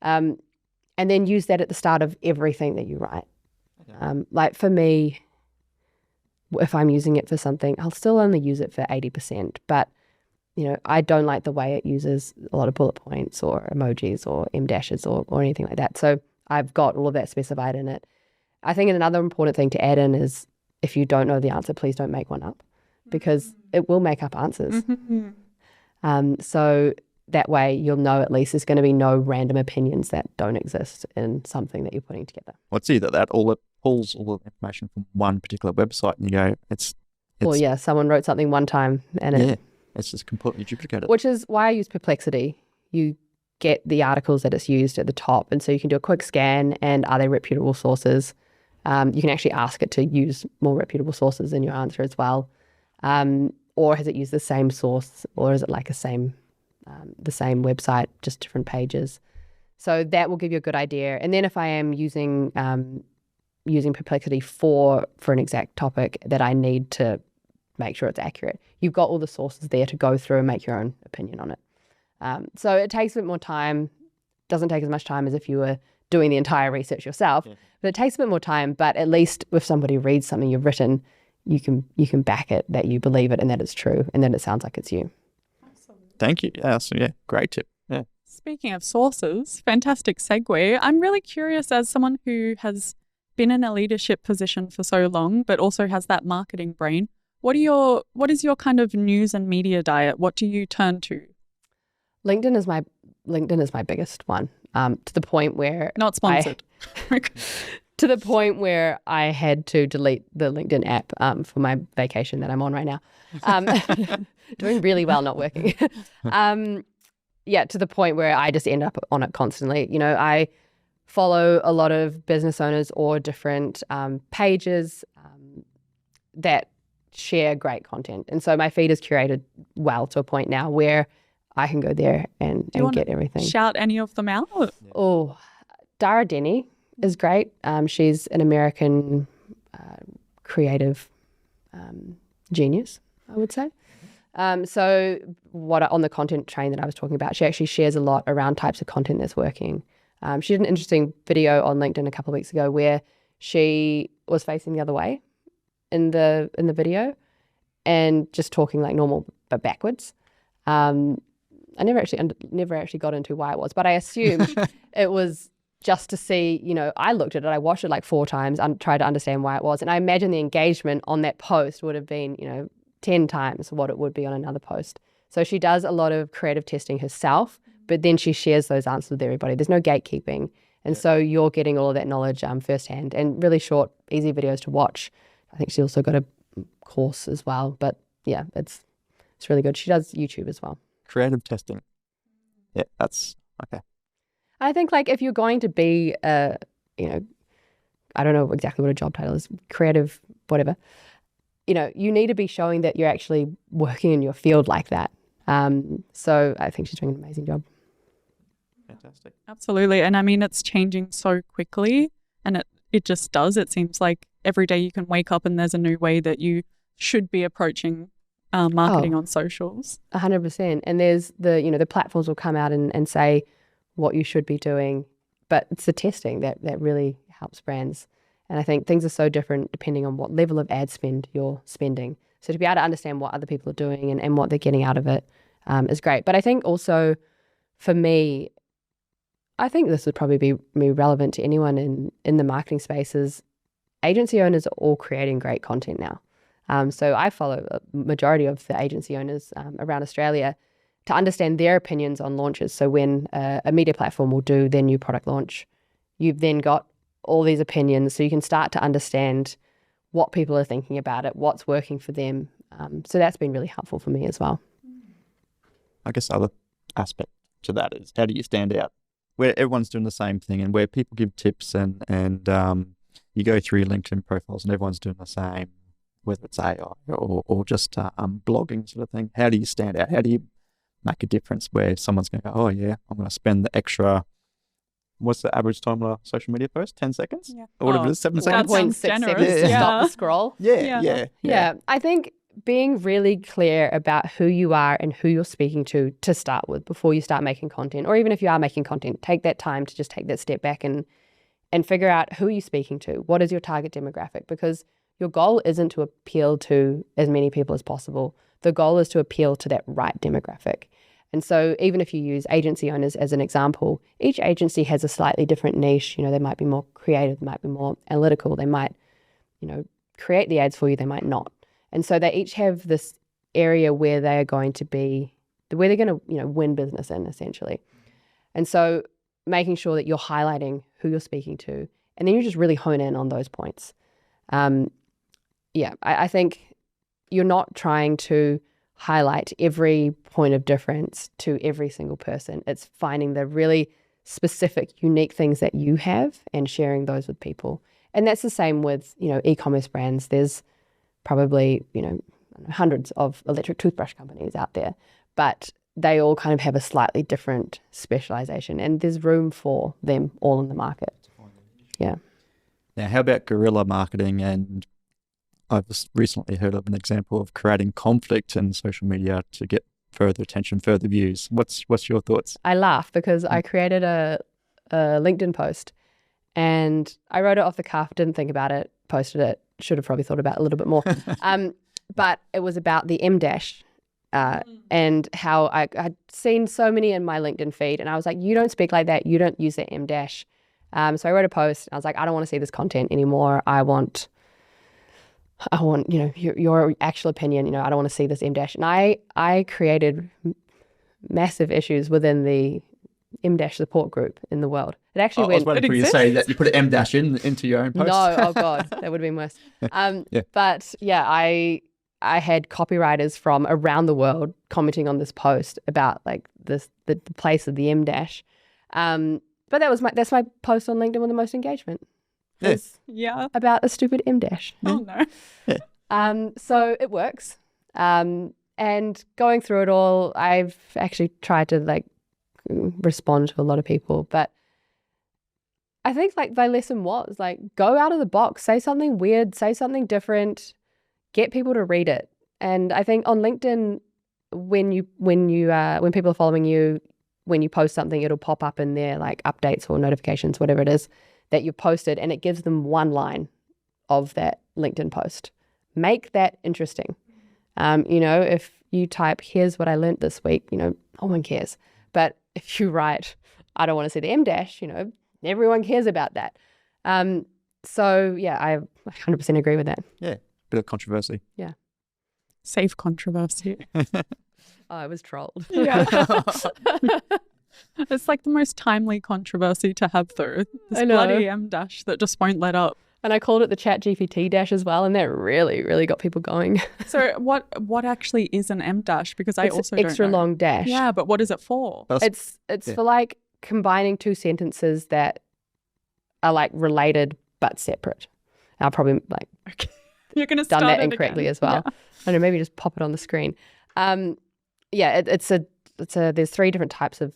A: And then use that at the start of everything that you write. Like for me, if I'm using it for something, I'll still only use it for 80%. But, I don't like the way it uses a lot of bullet points or emojis or em dashes or anything like that. So I've got all of that specified in it. I think another important thing to add in is, if you don't know the answer, please don't make one up, because it will make up answers. So that way you'll know at least there's going to be no random opinions that don't exist in something that you're putting together.
C: Well, it's either that or it pulls all the information from one particular website and you go, it's
A: well, yeah, someone wrote something one time and
C: it's just completely duplicated.
A: Which is why I use Perplexity. You get the articles that it's used at the top, and so you can do a quick scan and are they reputable sources? You can actually ask it to use more reputable sources in your answer as well. Or has it used the same source, or is it like the same website, just different pages? So that will give you a good idea. And then if I am using Perplexity for an exact topic that I need to make sure it's accurate, you've got all the sources there to go through and make your own opinion on it. So it takes a bit more time. Doesn't take as much time as if you were doing the entire research yourself, but it takes a bit more time. But at least if somebody reads something you've written, you can back it, that you believe it and that it's true and that it sounds like it's you.
C: Thank you. Great tip. Yeah.
B: Speaking of sources, fantastic segue. I'm really curious, as someone who has been in a leadership position for so long, but also has that marketing brain, What is your kind of news and media diet? What do you turn to?
A: LinkedIn is my biggest one. To the point where
B: Not sponsored.
A: To the point where I had to delete the LinkedIn app for my vacation that I'm on right now. Doing really well, not working. Yeah, to the point where I just end up on it constantly. You know, I follow a lot of business owners or different pages that share great content. And so my feed is curated well to a point now where I can go there and get everything.
B: Shout any of them out?
A: Oh, Dara Denny is great. She's an American creative genius, I would say. So on the content train that I was talking about, she actually shares a lot around types of content that's working. She did an interesting video on LinkedIn a couple of weeks ago where she was facing the other way in the video and just talking like normal but backwards. I never actually got into why it was, but I assumed it was just to see, you know, I looked at it, I watched it like 4 times and tried to understand why it was. And I imagine the engagement on that post would have been, you know, 10 times what it would be on another post. So she does a lot of creative testing herself, but then she shares those answers with everybody. There's no gatekeeping. And so you're getting all of that knowledge firsthand, and really short, easy videos to watch. I think she also got a course as well, but yeah, it's really good. She does YouTube as well.
C: Creative testing. Yeah, that's okay.
A: I think like if you're going to be, you know, I don't know exactly what a job title is, creative, whatever, you know, you need to be showing that you're actually working in your field like that. So I think she's doing an amazing job.
C: Fantastic.
B: Absolutely. And I mean, it's changing so quickly, and it just does. It seems like every day you can wake up and there's a new way that you should be approaching marketing on socials.
A: 100%. And there's the platforms will come out and say what you should be doing, but it's the testing that really helps brands. And I think things are so different depending on what level of ad spend you're spending. So to be able to understand what other people are doing and what they're getting out of it is great. But I think also for me, I think this would probably be relevant to anyone in the marketing spaces. Agency owners are all creating great content now. So I follow a majority of the agency owners around Australia to understand their opinions on launches. So when a media platform will do their new product launch, you've then got all these opinions, so you can start to understand what people are thinking about it, what's working for them. So that's been really helpful for me as well.
C: I guess the other aspect to that is, how do you stand out where everyone's doing the same thing and where people give tips and you go through your LinkedIn profiles and everyone's doing the same, whether it's AI or just blogging sort of thing. How do you stand out? How do you make a difference where someone's going to go, oh yeah, I'm going to spend the extra, what's the average time on a social media post? 10 seconds?
B: Yeah.
C: Or whatever it is, 7 seconds?
A: 1.6 seconds to stop the scroll.
C: Yeah.
A: I think being really clear about who you are and who you're speaking to start with before you start making content, or even if you are making content, take that time to just take that step back and figure out who you're speaking to. What is your target demographic? Because your goal isn't to appeal to as many people as possible. The goal is to appeal to that right demographic. And so even if you use agency owners as an example, each agency has a slightly different niche. You know, they might be more creative, they might be more analytical, they might, you know, create the ads for you, they might not. And so they each have this area where they are going to be, where they're going to, you know, win business in, essentially. And so making sure that you're highlighting who you're speaking to, and then you just really hone in on those points. I think you're not trying to highlight every point of difference to every single person. It's finding the really specific, unique things that you have and sharing those with people. And that's the same with, you know, e-commerce brands. There's probably, you know, hundreds of electric toothbrush companies out there, but they all kind of have a slightly different specialization, and there's room for them all in the market. Yeah.
C: Now, how about guerrilla marketing? And I've just recently heard of an example of creating conflict in social media to get further attention, further views. What's your thoughts?
A: I laugh because I created a LinkedIn post and I wrote it off the cuff, didn't think about it, posted it, should have probably thought about it a little bit more. But it was about the M dash and how I'd seen so many in my LinkedIn feed, and I was like, you don't speak like that, you don't use the M dash. So I wrote a post, and I was like, I don't want to see this content anymore. I want I want, your actual opinion. I don't want to see this M dash. And I created massive issues within the M dash support group in the world. It actually
C: I was
A: went.
C: waiting for you to say that you put an M dash into your own post.
A: No, oh God, that would have been worse.
C: Yeah.
A: But yeah, I had copywriters from around the world commenting on this post about like the place of the M dash. But that's my post on LinkedIn with the most engagement.
B: Yeah.
A: About a stupid M dash.
B: Oh no.
A: So it works. And going through it all, I've actually tried to like respond to a lot of people, but I think like my lesson was like, go out of the box, say something weird, say something different, get people to read it. And I think on LinkedIn, when people are following you, when you post something, it'll pop up in their like updates or notifications, whatever it is that you've posted, and it gives them one line of that LinkedIn post. Make that interesting. If you type, here's what I learned this week, no one cares. But if you write, I don't want to see the M dash, everyone cares about that. So yeah, I 100% agree with that.
C: Yeah, bit of controversy.
A: Yeah.
B: Safe controversy.
A: I was trolled.
B: Yeah. It's like the most timely controversy to have through. This
A: I know.
B: bloody M dash that just won't let up.
A: And I called it the Chat GPT dash as well, and that really, really got people going.
B: So what actually is an M dash? Because I
A: It's
B: also
A: extra
B: don't know.
A: long dash.
B: Yeah, but what is it for?
A: It's for like combining two sentences that are like related but separate. I'll probably like
B: Okay. You're going to
A: done
B: start
A: that
B: it
A: incorrectly
B: again.
A: as well.
B: Yeah.
A: I don't know, maybe just pop it on the screen. There's three different types of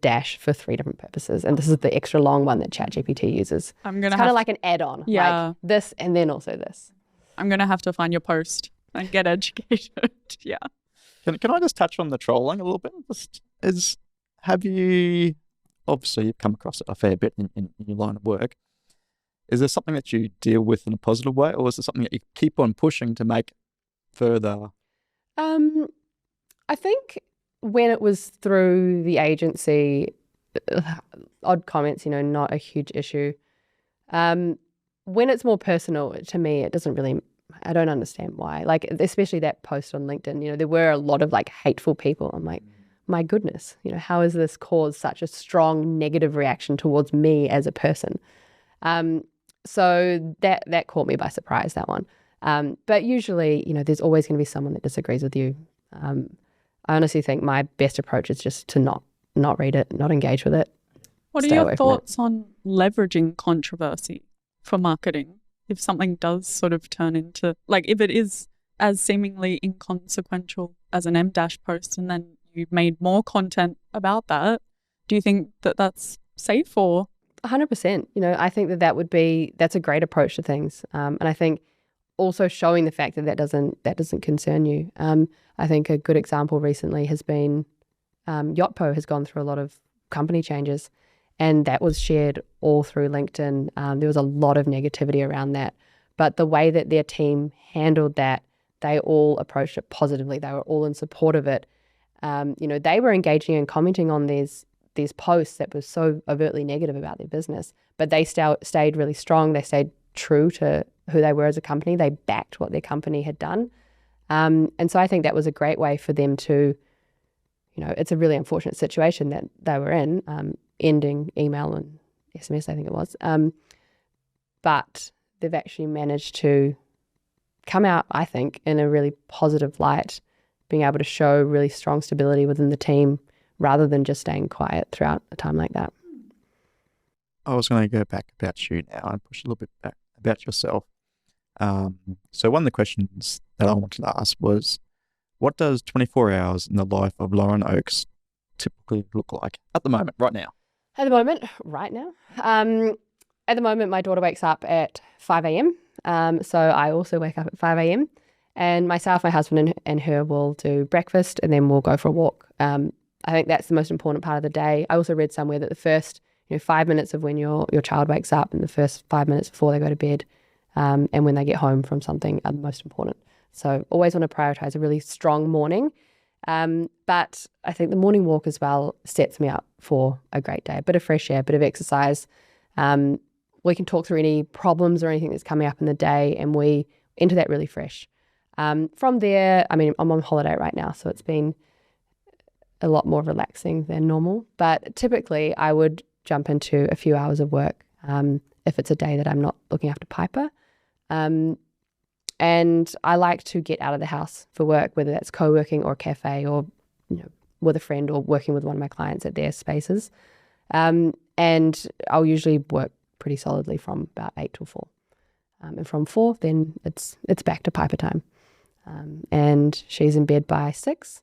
A: dash for three different purposes, and this is the extra long one that ChatGPT uses.
B: I'm going
A: It's
B: to
A: kind
B: have
A: of like an add-on,
B: Yeah.
A: like this and then also this.
B: I'm going to have to find your post and get educated. Yeah.
C: Can I just touch on the trolling a little bit? Have you, obviously you've come across it a fair bit in your line of work. Is there something that you deal with in a positive way, or is it something that you keep on pushing to make further?
A: I think when it was through the agency, odd comments, not a huge issue. When it's more personal, to me, it doesn't really, I don't understand why. Like, especially that post on LinkedIn, there were a lot of like hateful people. I'm like, my goodness, how has this caused such a strong negative reaction towards me as a person? So that caught me by surprise, that one. But usually, there's always going to be someone that disagrees with you. I honestly think my best approach is just to not read it, not engage with it.
B: What are
A: Stay away
B: your
A: from it.
B: thoughts on leveraging controversy for marketing? If something does sort of turn into, like if it is as seemingly inconsequential as an M dash post and then you've made more content about that, do you think that that's safe or?
A: 100%. I think that's a great approach to things. And I think also showing the fact that doesn't concern you. I think a good example recently has been Yotpo has gone through a lot of company changes, and that was shared all through LinkedIn. There was a lot of negativity around that, but the way that their team handled that, they all approached it positively. They were all in support of it. They were engaging and commenting on these posts that were so overtly negative about their business, but they stayed really strong. They stayed true to who they were as a company. They backed what their company had done. And so I think that was a great way for them to, it's a really unfortunate situation that they were in, ending email and SMS, I think it was. But they've actually managed to come out, I think, in a really positive light, being able to show really strong stability within the team rather than just staying quiet throughout a time like that.
C: I was going to go back about you now and push a little bit back about yourself. So one of the questions that I wanted to ask was, what does 24 hours in the life of Lauren Oakes typically look like at the moment, right now?
A: At the moment, my daughter wakes up at 5 a.m. So I also wake up at 5 a.m. And myself, my husband and her will do breakfast and then we'll go for a walk. I think that's the most important part of the day. I also read somewhere that the first 5 minutes of when your child wakes up and the first 5 minutes before they go to bed and when they get home from something are the most important. So always want to prioritize a really strong morning. But I think the morning walk as well sets me up for a great day. A bit of fresh air, a bit of exercise. We can talk through any problems or anything that's coming up in the day, and we enter that really fresh. From there, I mean, I'm on holiday right now, so it's been a lot more relaxing than normal. But typically, I would jump into a few hours of work if it's a day that I'm not looking after Piper. And I like to get out of the house for work, whether that's co-working or a cafe or, with a friend or working with one of my clients at their spaces. And I'll usually work pretty solidly from about 8 till 4. And from 4, then it's back to Piper time. And she's in bed by 6.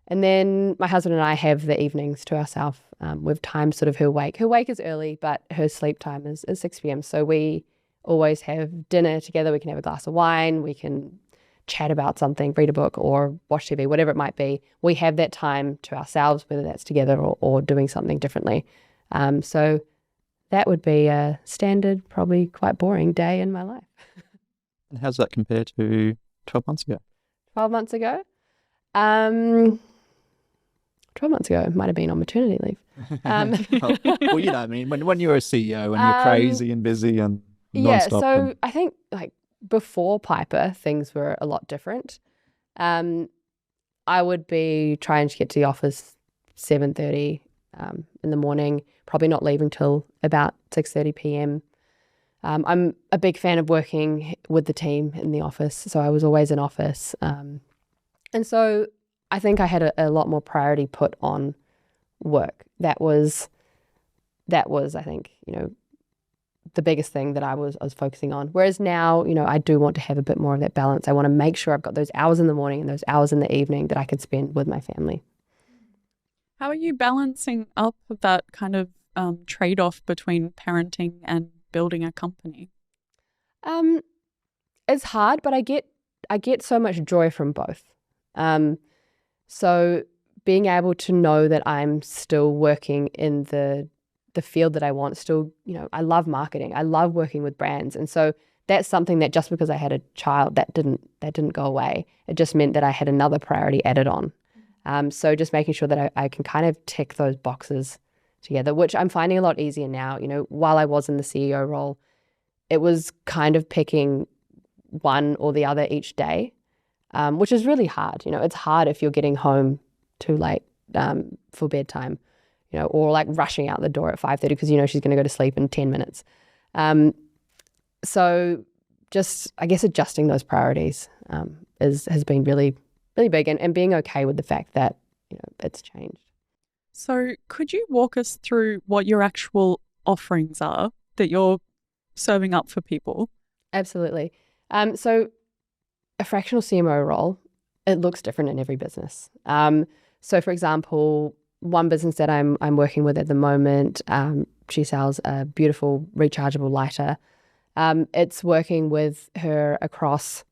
A: And then my husband and I have the evenings to ourselves. We've timed sort of her wake. Her wake is early, but her sleep time is 6 p.m. So we always have dinner together. We can have a glass of wine. We can chat about something, read a book or watch TV, whatever it might be. We have that time to ourselves, whether that's together or doing something differently. So that would be a standard, probably quite boring day in my life.
C: And how's that compare to 12 months ago?
A: 12 months ago? 12 months ago, might have been on maternity leave.
C: Well, I mean, when you're a CEO and you're crazy and busy and nonstop.
A: So I think before Piper, things were a lot different. I would be trying to get to the office 7:30 in the morning, probably not leaving till about 6:30 p.m. I'm a big fan of working with the team in the office, so I was always in office. And so I think I had a lot more priority put on work. That was I think, the biggest thing that I was focusing on. Whereas now, I do want to have a bit more of that balance. I want to make sure I've got those hours in the morning and those hours in the evening that I could spend with my family.
B: How are you balancing up that kind of trade-off between parenting and building a company?
A: It's hard, but I get so much joy from both. So being able to know that I'm still working in the field that I want, still, I love marketing. I love working with brands. And so that's something that just because I had a child, that didn't go away. It just meant that I had another priority added on. So just making sure that I can kind of tick those boxes together, which I'm finding a lot easier now. While I was in the CEO role, it was kind of picking one or the other each day, which is really hard. It's hard if you're getting home too late for bedtime, or like rushing out the door at 5:30 because she's going to go to sleep in 10 minutes. So just, I guess, adjusting those priorities has been really, really big, and being okay with the fact that it's changed.
B: So could you walk us through what your actual offerings are that you're serving up for people?
A: Absolutely. So a fractional CMO role, it looks different in every business. So for example, one business that I'm working with at the moment, she sells a beautiful rechargeable lighter. It's working with her across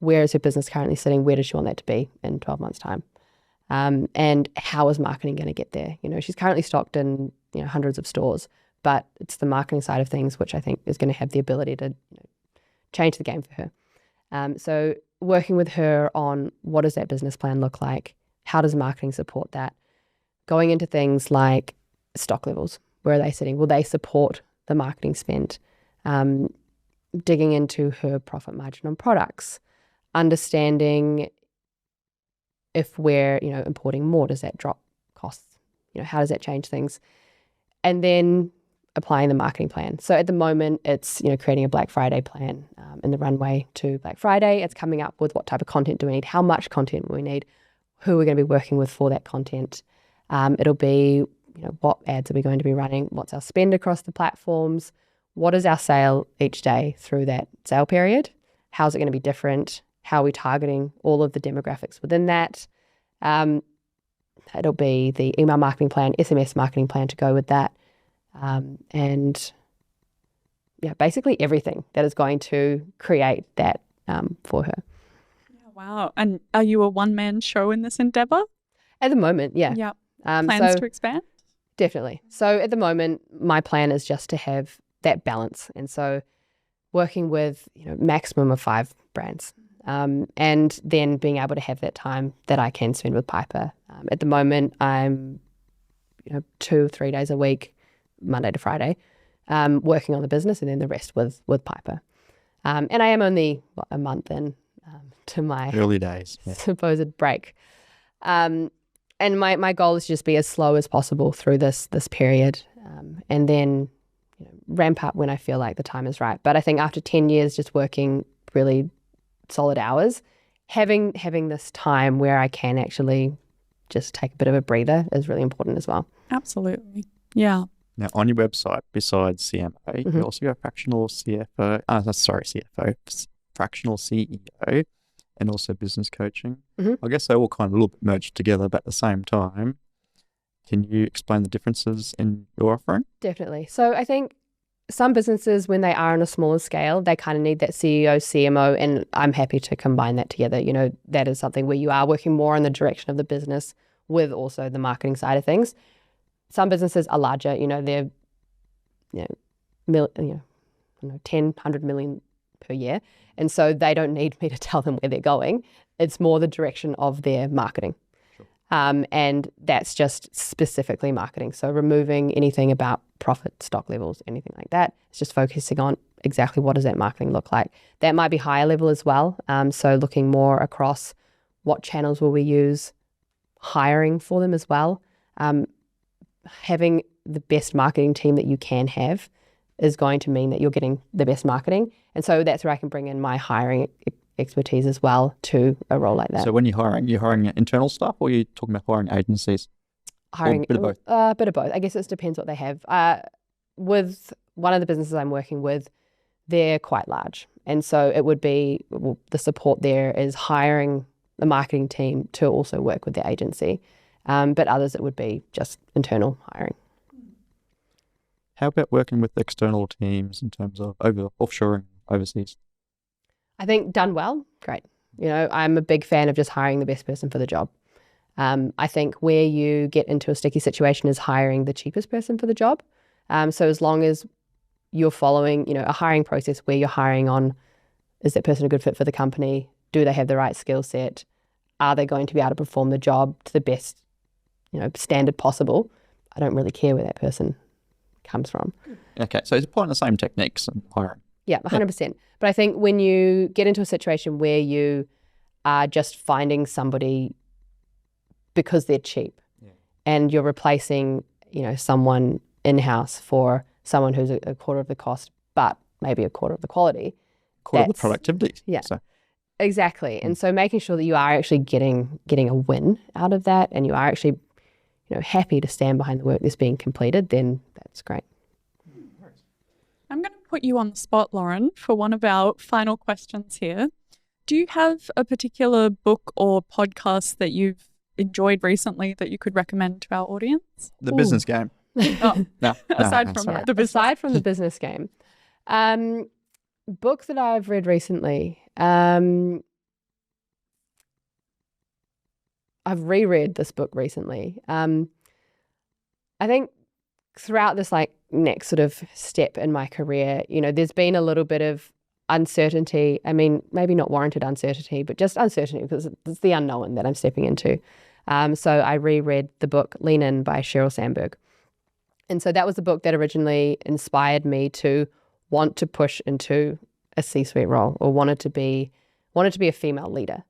A: where is her business currently sitting, where does she want that to be in 12 months' time, and how is marketing going to get there? She's currently stocked in hundreds of stores, but it's the marketing side of things which I think is going to have the ability to change the game for her. So working with her on what does that business plan look like, how does marketing support that, going into things like stock levels, where are they sitting, will they support the marketing spend, digging into her profit margin on products, understanding if we're importing more, does that drop costs, how does that change things, and then applying the marketing plan. So at the moment it's creating a Black Friday plan in the runway to Black Friday. It's coming up with what type of content do we need, how much content will we need, who we're going to be working with for that content. It'll be what ads are we going to be running, what's our spend across the platforms, what is our sale each day through that sale period, how's it going to be different, how are we targeting all of the demographics within that. It'll be the email marketing plan, SMS marketing plan to go with that, and basically everything that is going to create that for her.
B: Yeah, wow. And are you a one-man show in this endeavor?
A: At the moment, yeah.
B: Yeah. Plans to expand?
A: Definitely. So at the moment, my plan is just to have that balance. And so working with, maximum of 5 brands, and then being able to have that time that I can spend with Piper. At the moment, I'm, 2 or 3 days a week, Monday to Friday, working on the business, and then the rest with Piper. And I am only a month in to my
C: Early days. Yeah.
A: supposed break. And my goal is to just be as slow as possible through this period, and then ramp up when I feel like the time is right. But I think after 10 years just working really solid hours, having this time where I can actually just take a bit of a breather is really important as well.
B: Absolutely. Yeah.
C: Now, on your website, besides CMO, you also got fractional CFO, fractional CEO, and also business coaching. I guess they all kind of a little bit merged together, but at the same time. Can you explain the differences in your offering?
A: Definitely. So I think some businesses, when they are on a smaller scale, they kind of need that CEO, CMO, and I'm happy to combine that together. That is something where you are working more in the direction of the business with also the marketing side of things. Some businesses are larger, they're, 10, 100 million per year. And so they don't need me to tell them where they're going. It's more the direction of their marketing.
C: Sure.
A: And that's just specifically marketing. So removing anything about profit, stock levels, anything like that. It's just focusing on exactly what does that marketing look like. That might be higher level as well. So looking more across what channels will we use, hiring for them as well. Having the best marketing team that you can have is going to mean that you're getting the best marketing. And so that's where I can bring in my hiring expertise as well to a role like that.
C: So when you're hiring internal staff, or are you talking about hiring agencies?
A: Hiring,
C: or a bit of both?
A: A bit of both. I guess it depends what they have. With one of the businesses I'm working with, they're quite large. And so it would be, the support there is hiring the marketing team to also work with the agency. But others, it would be just internal hiring.
C: How about working with external teams in terms of offshoring overseas?
A: I think done well, great. I'm a big fan of just hiring the best person for the job. I think where you get into a sticky situation is hiring the cheapest person for the job. So as long as you're following, a hiring process where you're hiring on, is that person a good fit for the company? Do they have the right skill set? Are they going to be able to perform the job to the best, standard possible? I don't really care where that person comes from.
C: Okay, so it's applying the same techniques in hiring.
A: Yeah, 100%. But I think when you get into a situation where you are just finding somebody because they're cheap, and you're replacing, someone in-house for someone who's a quarter of the cost, but maybe a quarter of the quality.
C: Quarter of the productivity.
A: Yeah,
C: so.
A: Exactly. And so making sure that you are actually getting a win out of that, and you are actually, happy to stand behind the work that's being completed, then that's great.
B: I'm going to put you on the spot, Lauren, for one of our final questions here. Do you have a particular book or podcast that you've enjoyed recently that you could recommend to our audience?
C: The Business Game.
B: Oh,
C: No,
B: aside from
C: sorry.
A: Aside from the business game, book that I've read recently. I've reread this book recently. I think throughout this next sort of step in my career, there's been a little bit of uncertainty. I mean, maybe not warranted uncertainty, but just uncertainty because it's the unknown that I'm stepping into. So I reread the book Lean In by Sheryl Sandberg. And so that was the book that originally inspired me to want to push into a C-suite role, or wanted to be a female leader.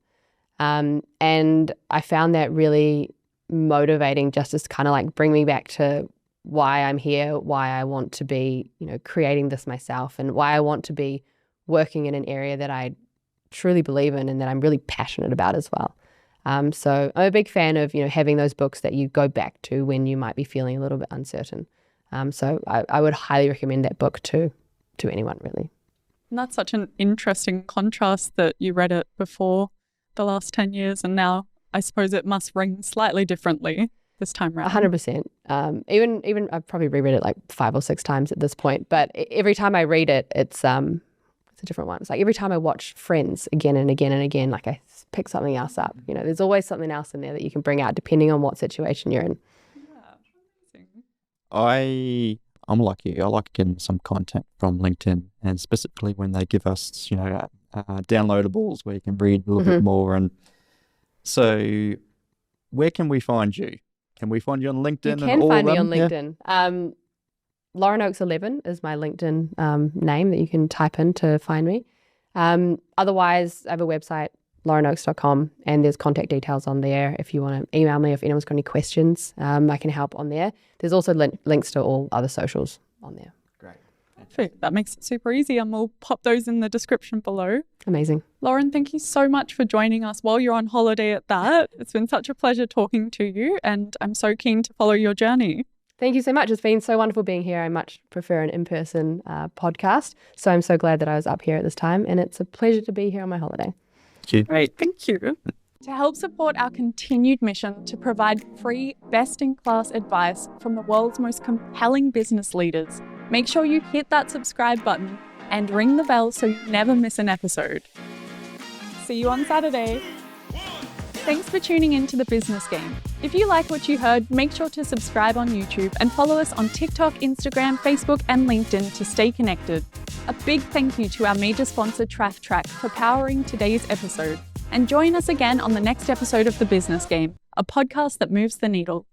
A: And I found that really motivating, just to kind of bring me back to why I'm here, why I want to be, creating this myself, and why I want to be working in an area that I truly believe in and that I'm really passionate about as well. So I'm a big fan of, having those books that you go back to when you might be feeling a little bit uncertain. So I would highly recommend that book to anyone, really.
B: And that's such an interesting contrast that you read it before the last 10 years, and now I suppose it must ring slightly differently this time around.
A: 100%. Even I've probably reread it 5 or 6 times at this point, but every time I read it, it's a different one. It's every time I watch Friends again and again and again, I pick something else up. There's always something else in there that you can bring out depending on what situation you're in.
C: I'm like you. I like getting some content from LinkedIn, and specifically when they give us, downloadables where you can read a little bit more. And so, where can we find you? Can we find you on LinkedIn?
A: You can find me on LinkedIn. Lauren Oaks 11 is my LinkedIn name that you can type in to find me. Otherwise, I have a website, laurenoaks.com, and there's contact details on there if you want to email me if anyone's got any questions. I can help on there. There's also links to all other socials on there.
C: Great.
B: Perfect. That makes it super easy, and we'll pop those in the description below.
A: Amazing.
B: Lauren, thank you so much for joining us while you're on holiday at that. It's been such a pleasure talking to you, and I'm so keen to follow your journey.
A: Thank you so much. It's been so wonderful being here. I much prefer an in-person podcast. So I'm so glad that I was up here at this time, and it's a pleasure to be here on my holiday.
C: Thank you.
B: Great, thank you. To help support our continued mission to provide free, best-in-class advice from the world's most compelling business leaders, make sure you hit that subscribe button and ring the bell so you never miss an episode. See you on Saturday. Thanks for tuning in to The Business Game. If you like what you heard, make sure to subscribe on YouTube and follow us on TikTok, Instagram, Facebook, and LinkedIn to stay connected. A big thank you to our major sponsor, TraffTrack, for powering today's episode. And join us again on the next episode of The Business Game, a podcast that moves the needle.